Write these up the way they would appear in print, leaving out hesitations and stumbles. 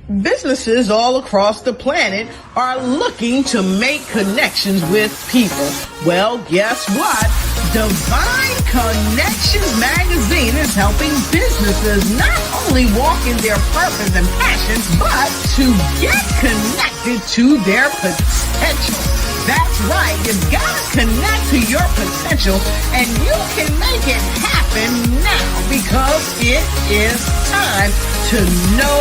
Businesses all across the planet are looking to make connections with people. Well, guess what? Divine Connections magazine is helping businesses not only walk in their purpose and passions, but to get connected to their potential. That's right. You've got to connect to your potential, and you can make it happen now because it is time to know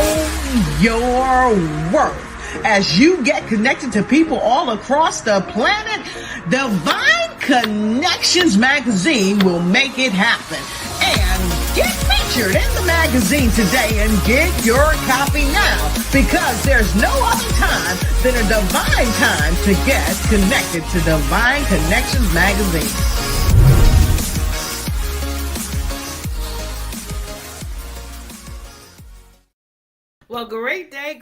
your worth. As you get connected to people all across the planet, Divine Connections magazine will make it happen. And get featured in the magazine today and get your copy now, because there's no other time than a divine time to get connected to Divine Connections magazine. Well, great day,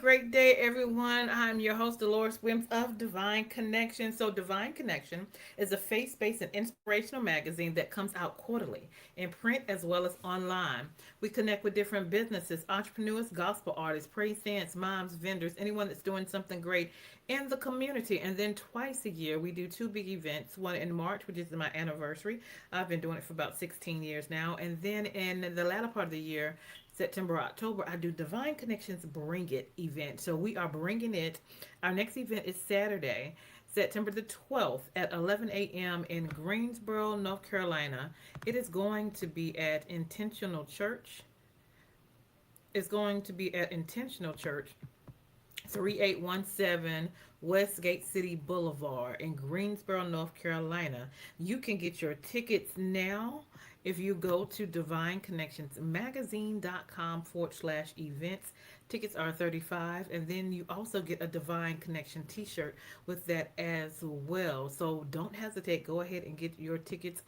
everyone. I'm your host, Deloris Williams of Divine Connections. So Divine Connection is a faith-based and inspirational magazine that comes out quarterly in print as well as online. We connect with different businesses, entrepreneurs, gospel artists, praise dance, moms, vendors, anyone that's doing something great in the community. And then twice a year, we do two big events, one in March, which is my anniversary. I've been doing it for about 16 years now. And then in the latter part of the year, September, October, I do Divine Connections Bring It event. So we are bringing it. Our next event is Saturday, September the 12th at 11 a.m. in Greensboro, North Carolina. It is going to be at Intentional Church. It's going to be at Intentional Church, 3817 Westgate City Boulevard in Greensboro, North Carolina. You can get your tickets now if you go to divineconnectionsmagazine.com/events. Tickets are $35, and then you also get a Divine Connection t-shirt with that as well. So don't hesitate. Go ahead and get your tickets.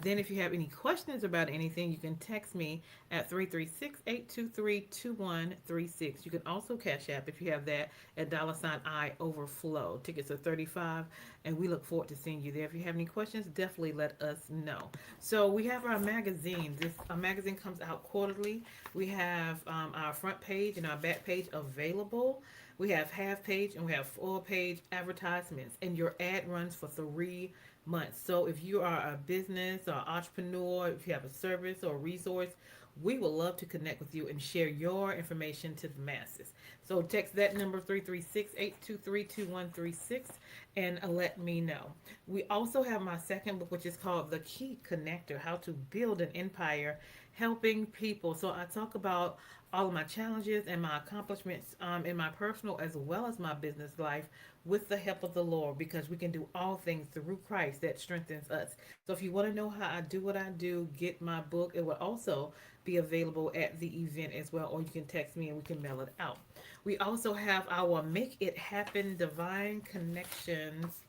Then if you have any questions about anything, you can text me at 336-823-2136. You can also Cash App, if you have that, at $I overflow. Tickets are $35, and we look forward to seeing you there. If you have any questions, definitely let us know. So we have our magazine. This magazine comes out quarterly. We have our front page and our back page available. We have half page and we have full page advertisements, and your ad runs for 3 months. So if you are a business or entrepreneur, if you have a service or a resource, we would love to connect with you and share your information to the masses. So text that number 336-823-2136 and let me know. We also have my second book, which is called The Key Connector: How to Build an Empire Helping People. So I talk about all of my challenges and my accomplishments in my personal as well as my business life with the help of the Lord, because we can do all things through Christ that strengthens us. So if you want to know how I do what I do, get my book. It will also be available at the event as well, or you can text me and we can mail it out. We also have our Make It Happen Divine Connections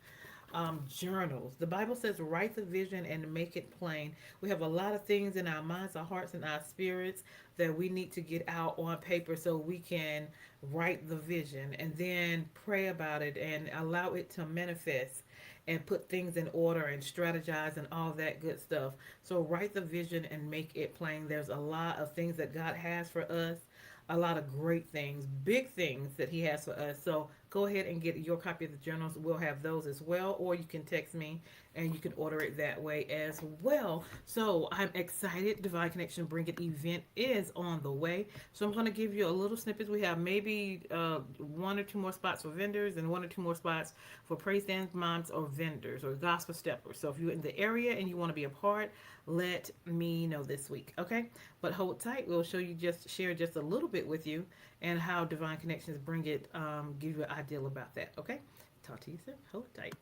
journals. The Bible says, write the vision and make it plain. We have a lot of things in our minds, our hearts, and our spirits that we need to get out on paper so we can write the vision and then pray about it and allow it to manifest and put things in order and strategize and all that good stuff. So write the vision and make it plain. There's a lot of things that God has for us, a lot of great things, big things that he has for us. So go ahead and get your copy of the journals. We'll have those as well, or you can text me and you can order it that way as well. So I'm excited. Divine Connection Bring It event is on the way. So I'm going to give you a little snippet. We have maybe 1 or 2 more spots for vendors and 1 or 2 more spots for praise dance moms or vendors or gospel steppers. So if you're in the area and you want to be a part, let me know this week, okay? But hold tight. We'll share just a little bit with you and how Divine Connections Bring It, give you an idea about that, okay? Talk to you soon. Hold tight.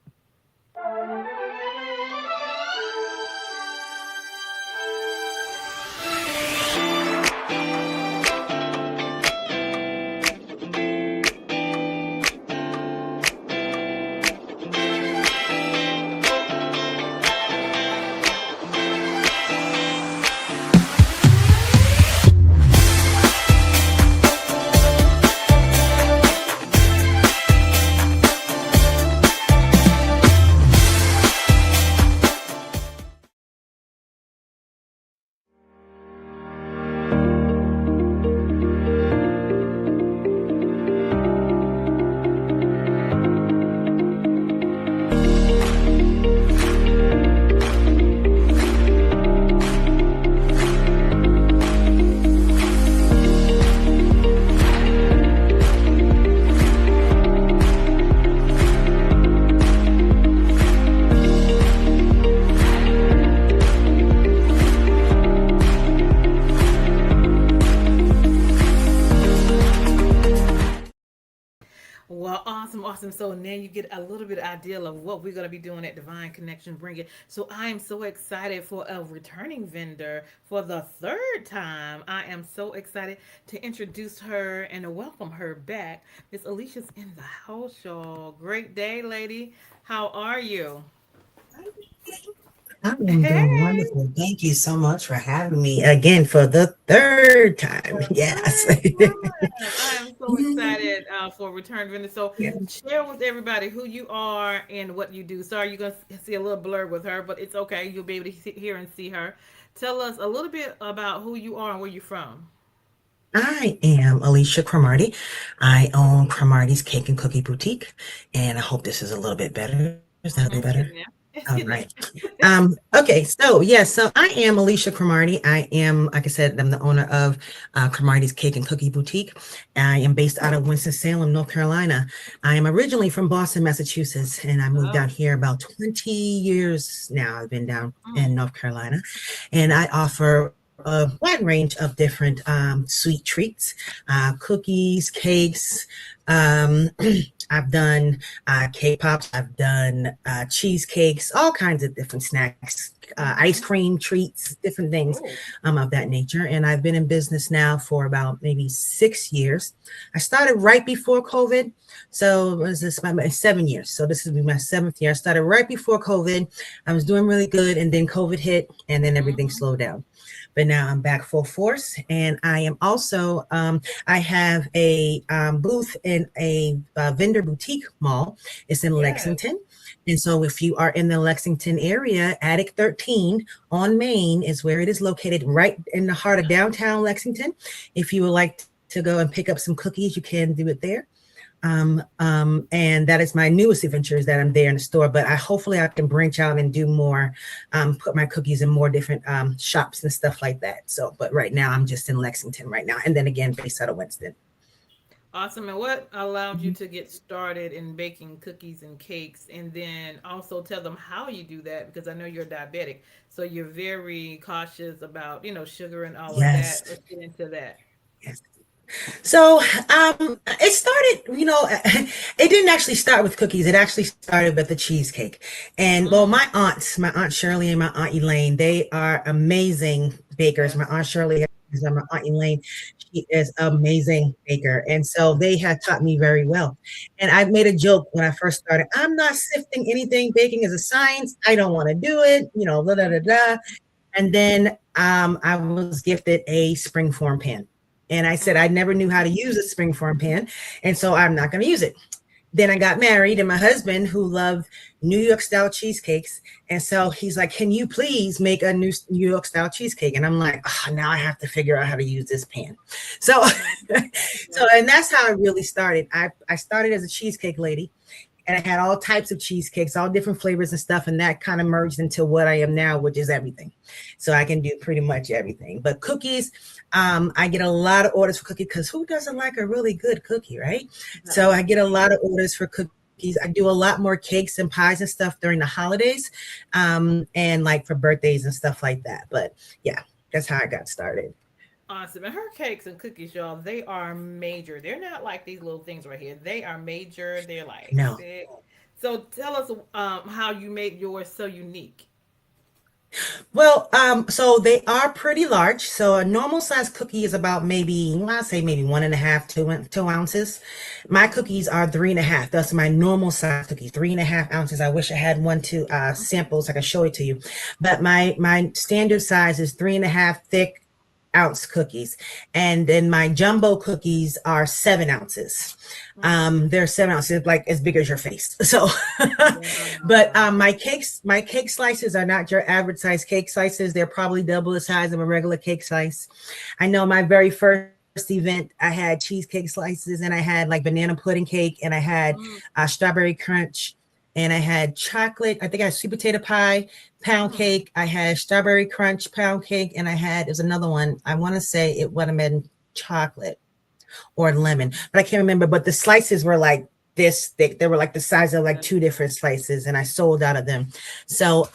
Awesome. So now you get a little bit of idea of what we're going to be doing at Divine Connection Bring It. So I am so excited for a returning vendor for the third time. I am so excited to introduce her and to welcome her back. Miss Alicia's in the house, y'all. Great day, lady. How are you? I am doing Hey. wonderful. Thank you so much for having me again for the third time. The Yes. third time. I am so excited for return vendor. So Yeah. share with everybody who you are and what you do. Sorry, you're gonna see a little blur with her, but it's okay. You'll be able to hear and see her. Tell us a little bit about who you are and where you're from. I am Alicia Cromartie. I own Cromartie's Cake and Cookie Boutique, and I hope this is a little bit better. Is that a Mm-hmm. bit It's better? getting there. It's All getting right. there. Okay. So yes, so I am Alicia Cromartie. I am, like I said, I'm the owner of Cromartie's Cake and Cookie Boutique. I am based out of Winston-Salem, North Carolina. I am originally from Boston, Massachusetts, and I moved Oh. out here about 20 years now. I've been down Mm. in North Carolina, and I offer a wide range of different sweet treats, cookies, cakes. Um, I've done cake pops. I've done cheesecakes, all kinds of different snacks, ice Mm-hmm. cream treats, different things Oh. of that nature. And I've been in business now for about maybe 6 years. I started right before COVID. So what is this? My 7 years. So this is my seventh year. I started right before COVID. I was doing really good. And then COVID hit and then everything Mm-hmm. slowed down. But now I'm back full force. And I am also, I have a booth in a vendor boutique mall. It's in Yes. Lexington. And so if you are in the Lexington area, Attic 13 on Main is where it is located, right in the heart of downtown Lexington. If you would like to go and pick up some cookies, you can do it there. And that is my newest adventure is that I'm there in the store, but hopefully I can branch out and do more, put my cookies in more different shops and stuff like that. So, but right now I'm just in Lexington right now. And then again, based out of Winston. Awesome. And what allowed you to get started in baking cookies and cakes? And then also tell them how you do that because I know you're diabetic. So you're very cautious about, sugar and all of Yes. that. Let's get into that. Yes. So it started, it didn't actually start with cookies. It actually started with the cheesecake. And well, Mm, my Aunt Shirley and my Aunt Elaine, they are amazing bakers. My yes. Aunt Shirley is my Aunt Elaine. She is amazing baker. And so they had taught me very well. And I made a joke when I first started. I'm not sifting anything. Baking is a science. I don't want to do it, blah, blah, blah, blah. And then I was gifted a springform pan. And I said, I Mm, never knew how to use a springform pan. And so I'm not going to use it. Then I got married, and my husband, who loved New York style cheesecakes, and so he's like, "Can you please make a New York style cheesecake?" And I'm like, oh, now I have to figure out how to use this pan. So, mm, so, yes. and that's how it really started. I started as a cheesecake lady, and I had all types of cheesecakes, all different flavors and stuff, and that kind of merged into what I am now, which is everything. So I can do pretty much everything. But cookies, I get a lot of orders for cookies because who doesn't like a really good cookie, right? So I get a lot of orders for cookies. I do a lot more cakes and pies and stuff during the holidays, and like for birthdays and stuff like that. But yeah, that's how I got started. Awesome. And her cakes and cookies, y'all, they are major. They're not like these little things right here. They are major. They're like No. thick. So tell us how you made yours so unique. Well, so they are pretty large. So a normal size cookie is about maybe, well, I say maybe 1.5, 2 ounces. My cookies are 3.5. That's my normal size cookies, 3.5 ounces. I wish I had one to sample so I can show it to you. But my standard size is 3.5 thick ounce cookies. And then my jumbo cookies are 7 ounces. Mm, They're 7 ounces, like as big as your face. So, but wow. my cake slices are not your average size cake slices. They're probably double the size of a regular cake slice. I know my very first event, I had cheesecake slices and I had like banana pudding cake and I had Mm, strawberry crunch and I had chocolate. I think I had sweet potato pie, pound mm. cake. I had strawberry crunch pound cake and I had, there's another one. I want to say it would have been chocolate or lemon, but I can't remember. But the slices were like this thick. They were like the size of like Yes. two different slices, and I sold out of them. So,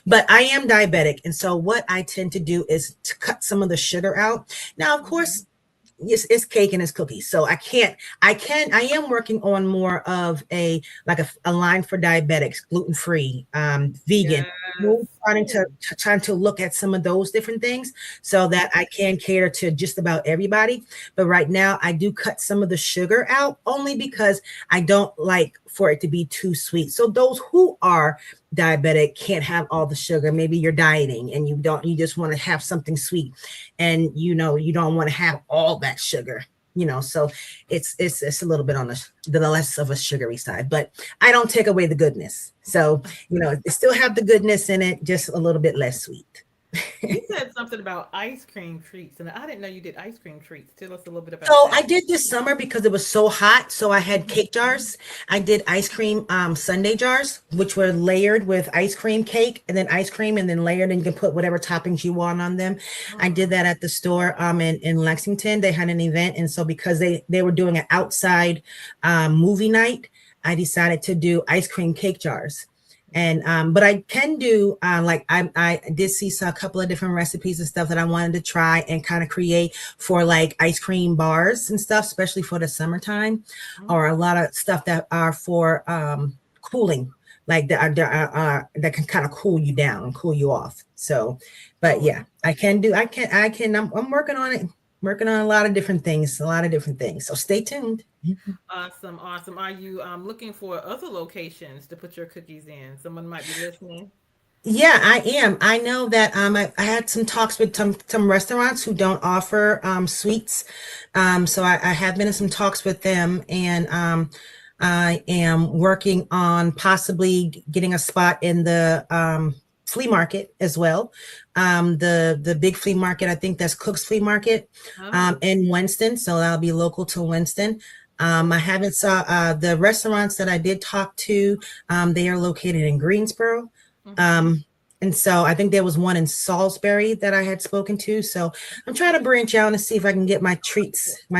but I am diabetic, and so what I tend to do is to cut some of the sugar out. Now, of Mhm. course, yes, it's cake and it's cookies. So I am working on more of a line for diabetics, gluten-free, vegan. Really Yes. starting Ooh. trying to look at some of those different things so that I can cater to just about everybody. But right now I do cut some of the sugar out only because I don't like for it to be too sweet. So those who are diabetic can't have all the sugar. Maybe you're dieting and you just want to have something sweet, and you don't want to have all that sugar. So it's a little bit on the less of a sugary side, but I don't take away the goodness. So it still have the goodness in it, just a little bit less sweet. You said something about ice cream treats, and I didn't know you did ice cream treats. Tell us a little bit about So I that. did this summer because it was so hot. So I had cake jars. I did ice cream sundae jars, which were layered with ice cream cake and then ice cream and then layered, and you can put whatever toppings you want on them. I did Mm. that at the store in Lexington. They had an event. And so because they were doing an outside movie night, I decided to do ice cream cake jars. And but I can do like I did see a couple of different recipes and stuff that I wanted to try and kind of create for like ice cream bars and stuff, especially for the summertime, or a lot of stuff that are for cooling, like that can kind of cool you down and cool you off. So, but Oh, yeah, I'm working on it, working on a lot of different things. So stay tuned. awesome, awesome. Are you looking for other locations to put your cookies in? Someone might be listening. Yeah, I am. I know that I had some talks with some restaurants who don't offer sweets. So I have been in some talks with them, and I am working on possibly getting a spot in the flea market as well. The big flea market, I think that's Cook's Flea Market Oh, in Winston. So that'll be local to Winston. I haven't saw the restaurants that I did talk to. They are located in Greensboro. mm-hmm. Um, and so I think there was one in Salisbury that I had spoken to. So I'm trying to branch out and see if I can get my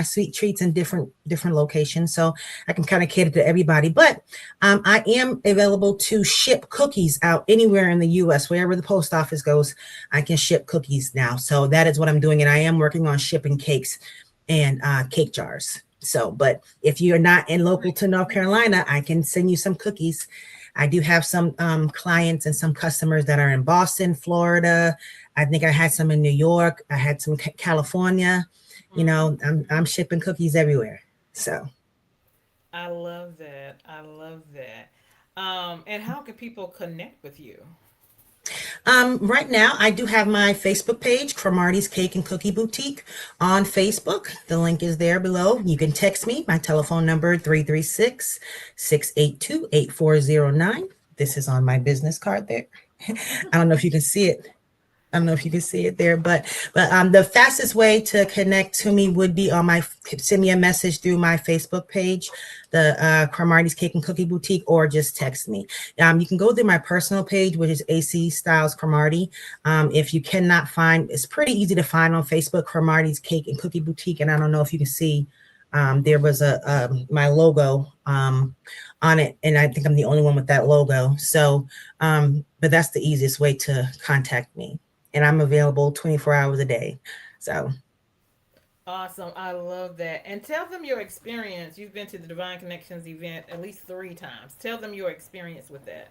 sweet treats in different locations, so I can kind of cater to everybody. But I am available to ship cookies out anywhere in the U.S. Wherever the post office goes, I can ship cookies now. So that is what I'm doing, and I am working on shipping cakes and cake jars. So, but if you're not in local to North Carolina, I can send you some cookies. I do have some clients and some customers that are in Boston, Florida. I think I had some in New York. I had some California. I'm shipping cookies everywhere. So I love that. I love that. And how can people connect with you? right now, I do have my Facebook page, Cromartie's Cake and Cookie Boutique, on Facebook. The link is there below. You can text me. My telephone number 336-682-8409. This is on my business card there. I don't know if you can see it. I don't know if you can see it there, but the fastest way to connect to me would be send me a message through my Facebook page, the Cromartie's Cake and Cookie Boutique, or just text me. You can go through my personal page, which is AC Styles Cromartie. If you cannot find, it's pretty easy to find on Facebook, Cromartie's Cake and Cookie Boutique. And I don't know if you can see, there was my logo on it, and I think I'm the only one with that logo. So, but that's the easiest way to contact me, and I'm available 24 hours a day. So Awesome. I love that. And tell them your experience. You've been to the Divine Connections event at least 3 times. Tell them your experience with that.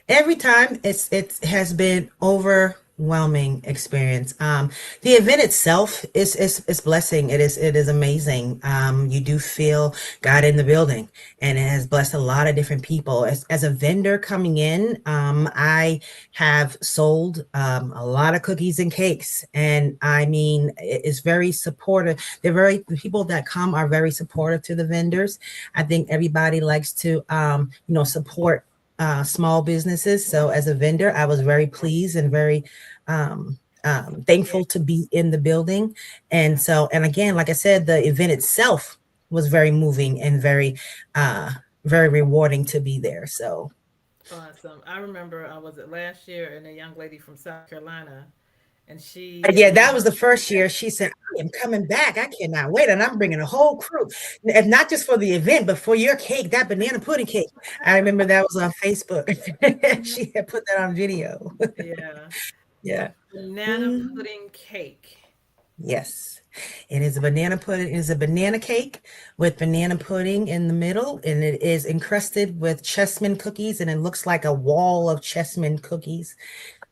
every time it has been overwhelming experience. The event itself is blessing. It is amazing. You do feel God in the building, and it has blessed a lot of different people. As a vendor coming in, I have sold a lot of cookies and cakes, and I mean it's very supportive. The people that come are very supportive to the vendors. I think everybody likes to support small businesses. So as a vendor, I was very pleased and very Yeah. thankful to be in the building. And again, like I said, the event itself was very moving and very rewarding to be there. So Awesome. I remember I was at last year and a young lady from South Carolina, and yeah, that was the first year. She said, I am coming back. I cannot wait. And I'm bringing a whole crew. And not just for the event, but for your cake, that banana pudding cake. I remember that was on Facebook. She had put that on video. yeah, the Yeah. banana Mm, pudding cake. yes. It is a banana pudding. It is a banana cake with banana pudding in the middle, and it is encrusted with chessmen cookies, and it looks like a wall of chessmen cookies.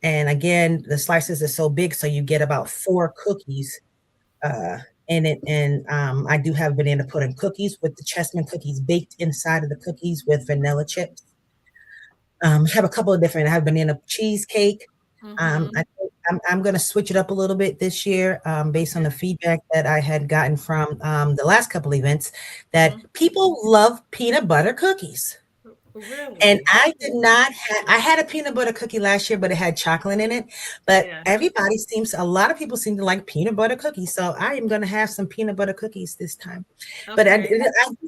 And again, the slices are so big, so you get about 4 cookies uh, in it. And I do have banana pudding cookies with the chessmen cookies baked inside of the cookies with vanilla chips. I have a couple of different. I have banana cheesecake. Mm-hmm. I'm going to switch it up a little bit this year, based on Okay. the feedback that I had gotten from the last couple events, that Mm-hmm. people love peanut butter cookies. And Really? I did Okay. not have, I had a peanut butter cookie last year, but it had chocolate in it. But Yeah. a lot of people seem to like peanut butter cookies. So I am going to have some peanut butter cookies this time. But I Okay. do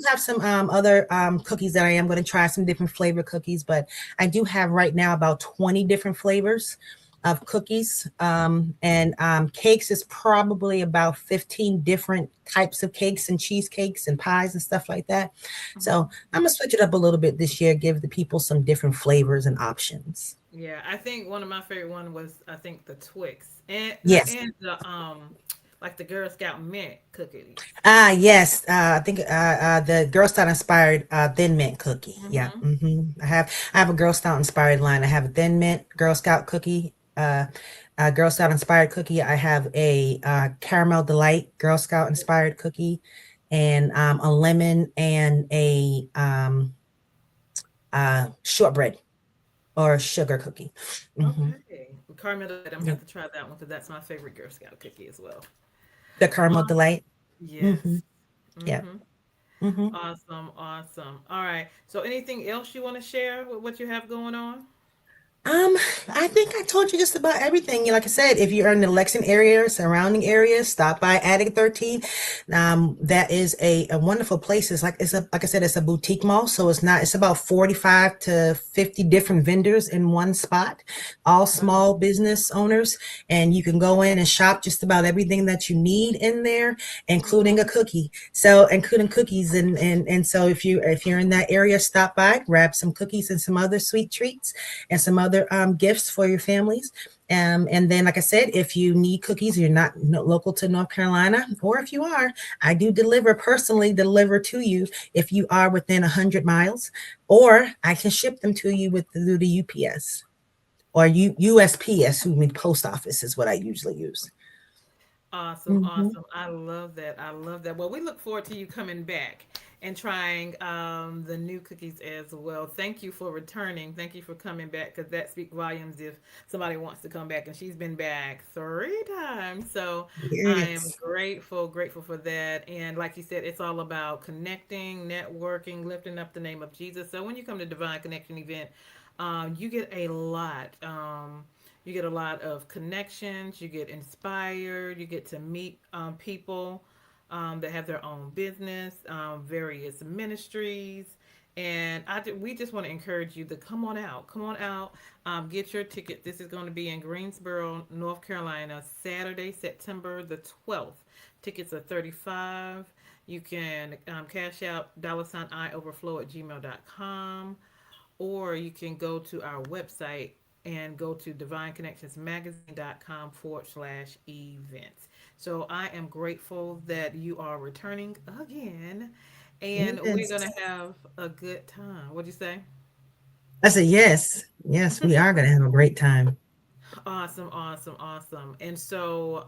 have some other cookies that I am going to try, some different flavor cookies. But I do have right now about 20 different flavors of cookies. And cakes is probably about 15 different types of cakes and cheesecakes and pies and stuff like that. Mm-hmm. So I'm gonna switch it up a little bit this year, give the people some different flavors and options. Yeah, I think one of my favorite one was I think the Twix and Yes. the like the Girl Scout mint cookies. Yes. I think the Girl Scout inspired Thin Mint cookie. Yeah. Mm-hmm. I have a Girl Scout inspired line. I have a Thin Mint Girl Scout cookie. Girl Scout inspired cookie. I have a Caramel Delight Girl Scout inspired cookie, and a lemon and a shortbread or sugar cookie. Hmm. Okay. Caramel, I'm gonna Yeah. have to try that one because that's my favorite Girl Scout cookie as well. The Caramel Um, Delight. Hmm. yes. Yeah. Mm-hmm. Hmm. Awesome. Awesome. All right. So anything else you want to share with what you have going on? Um, I think I told you just about everything. Like I said, if you're in the Lexington area or surrounding areas, stop by Attic 13. That is a wonderful place. Like I said, it's a boutique mall. So it's about 45 to 50 different vendors in one spot, all Wow. small business owners. And you can go in and shop just about everything that you need in there, including a Mm-hmm. cookie. So including cookies. And so if you're in that area, stop by, grab some cookies and some other sweet treats and some other gifts for your families. And then, like I said, if you need cookies, you're not local to North Carolina, or if you are, I do personally deliver to you if you are within 100 miles, or I can ship them to you through the UPS or USPS, who mean post office is what I usually use. Awesome, Hmm. awesome. I love that. I love that. Well, we look forward to you coming back and trying the new cookies as well. Thank you for returning. Thank you for coming back because that speaks volumes if somebody wants to come back. And she's been back 3 times. So I am Yes. grateful, grateful for that. And like you said, it's all about connecting, networking, lifting up the name of Jesus. So when you come to Divine Connection event, you get a lot. You get a lot of connections, you get inspired, you get to meet people that have their own business, various ministries. And we just want to encourage you to come on out, get your ticket. This is going to be in Greensboro, North Carolina, Saturday, September the 12th. Tickets are 35. You can cash out $I overflow at gmail.com, or you can go to our website and go to divineconnectionsmagazine.com/events. So I am grateful that you are returning again, and we're Yes. going to have a good time. What'd you say? I said, yes. Yes, we are going to have a great time. Awesome, awesome, awesome. And so,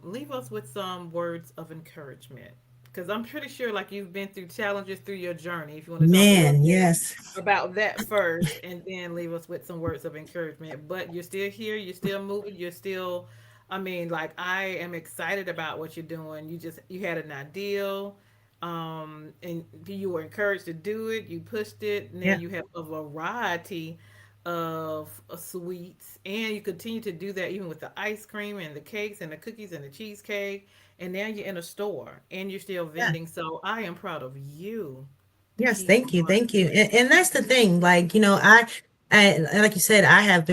leave us with some words of encouragement, because I'm pretty sure, like, you've been through challenges through your journey. If you want to talk a little Man, bit yes. about that first, and then leave us with some words of encouragement. But you're still here. You're still moving. You're still. I mean, like, I am excited about what you're doing. You had an ideal, and you were encouraged to do it. You pushed it. Now Yeah. you have a variety of sweets, and you continue to do that even with the ice cream and the cakes and the cookies and the cheesecake. And now you're in a store and you're still Yeah. vending. So I am proud of you to Yes, keep thank you, going. thank you. And that's the thing, like, like you said, I have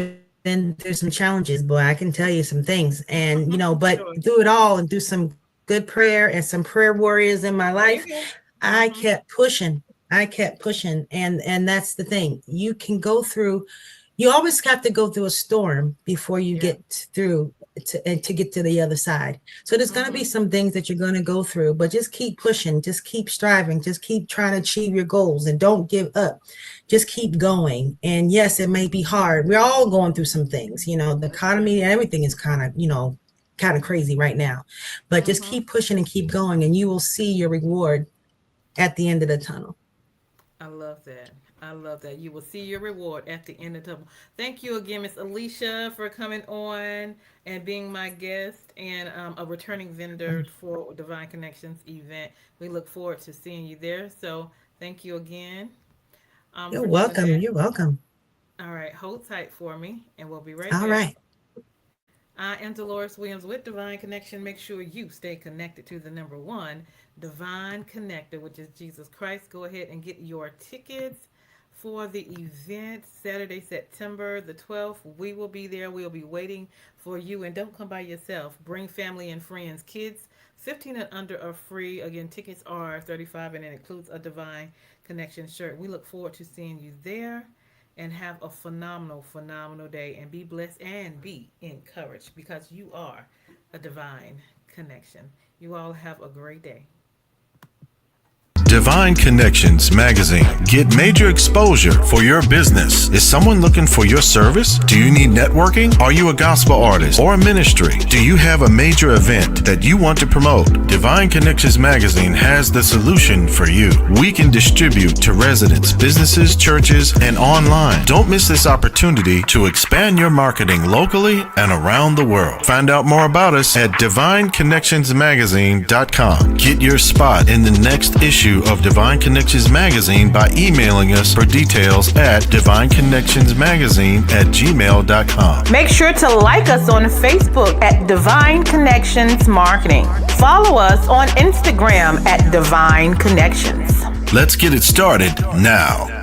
been through some challenges, boy, I can tell you some things. And but Sure. through it all and through some good prayer and some prayer warriors in my life, Amen. I Mm-hmm. kept pushing. I kept pushing. And that's the thing. You always have to go through a storm before you Yeah. get through to get to the other side. So there's going to be some things that you're going to go through, but just keep pushing, just keep striving, just keep trying to achieve your goals, and don't give up. Just keep going. And yes, it may be hard. We're all going through some things, the economy and everything is kind of crazy right now, but just keep pushing and keep going, and you will see your reward at the end of the tunnel. I love that. I love that. You will see your reward at the end of the tunnel. Thank you again, Miss Alicia, for coming on and being my guest and a returning vendor for Divine Connections event. We look forward to seeing you there. So thank you again. You're welcome. You're welcome. All right. Hold tight for me, and we'll be right All back. right. I am Deloris Williams with Divine Connection. Make sure you stay connected to the number one, Divine Connector, which is Jesus Christ. Go ahead and get your tickets for the event Saturday, September the 12th. We will be there. We'll be waiting for you. And don't come by yourself. Bring family and friends. Kids 15 and under are free. Again, tickets are $35, and it includes a Divine Connection shirt. We look forward to seeing you there. And have a phenomenal, phenomenal day. And be blessed and be encouraged, because you are a divine connection. You all have a great day. Divine Connections magazine. Get major exposure for your business. Is someone looking for your service? Do you need networking? Are you a gospel artist or a ministry? Do you have a major event that you want to promote? Divine Connections magazine has the solution for you. We can distribute to residents, businesses, churches, and online. Don't miss this opportunity to expand your marketing locally and around the world. Find out more about us at divineconnectionsmagazine.com. Get your spot in the next issue of Divine Connections magazine by emailing us for details at divineconnectionsmagazine@gmail.com. Make sure to like us on Facebook at Divine Connections Marketing. Follow us on Instagram at Divine Connections. Let's get it started now.